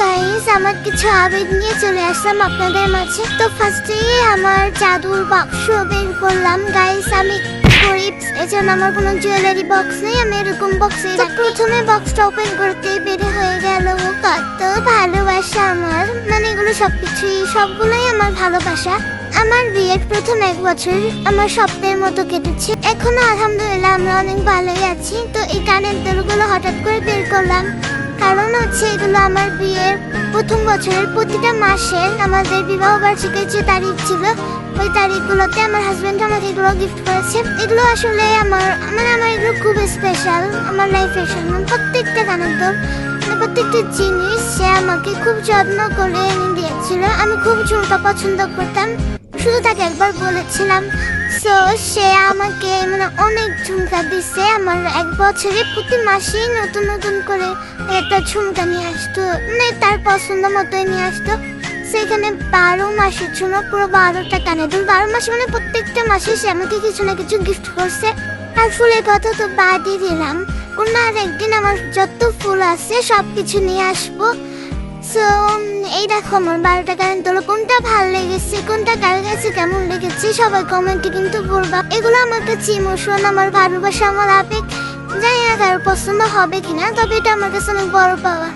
Guys, আমার কিছু আবেগ নিয়ে চলে আসলাম আপনাদের মাঝে। তো ফার্স্টেই আমার জাদুর বাক্স বের করলাম। গাইস, আমি গরিব, এজন্য আমার কোনো জুয়েলারি বক্স নেই, আমি এরকম বক্সে প্রথমে বক্সটা ওপেন করতেই বের হয়ে গেল কত ভালোবাসা আমার, মানে এগুলো সবগুলোই আমার ভালোবাসা। আমার বিয়ের প্রথম 1 বছর আমার স্বপ্নের মতো কেটেছে, এখনো আলহামদুলিল্লাহ আমরা অনেক ভালোই আছি। তো এই কানের দুলগুলো হঠাৎ করে বের করলাম, কারণ হচ্ছে এগুলো আমার বিয়ের প্রথম বছরের প্রতিটা মাসের আমাদের বিবাহ বার্ষিকীর যে তারিখ ছিল, ওই তারিখগুলোতে আমার হাজবেন্ড আমাকে এগুলো গিফট করেছে। এগুলো আসলে আমার এগুলো খুব স্পেশাল আমার লাইফের জন্য। প্রত্যেকটা কানের দুল, প্রত্যেকটা জিনিস সে আমাকে খুব যত্ন করে এনে দিয়েছিল। আমি খুব ঝুমকা পছন্দ করতাম, শুধু তাকে একবার বলেছিলাম, সো সে আমাকে অনেক ঝুমকা দিচ্ছে। আমার 1 বছরে প্রতি মাসেই নতুন নতুন করে একটা ঝুমকা নিয়ে আসতো, তার পছন্দ মতোই নিয়ে আসতো। সেখানে 12 মাসের জন্য পুরো 12টা কানের দুল, 12 মাসে প্রত্যেকটা মাসে সে আমাকে কিছু না কিছু গিফট করছে। আর ফুলের কথা তো বাদই দিলাম, অন্য আর একদিন আমার যত ফুল আছে সবকিছু নিয়ে আসবো। সো এই দেখো আমার 12টা কানের দুল, কোনটা ভালো লেগেছে, কোনটা কার কাছে কেমন লেগেছে সবাই কমেন্টে কিন্তু বলবা। এগুলো আমার কাছে ইমোশন, আমার ভালোবাসা, আমার আবেগ। জানি না কারোর পছন্দ হবে কিনা, তবে এটা আমার কাছে অনেক বড় পাওয়া।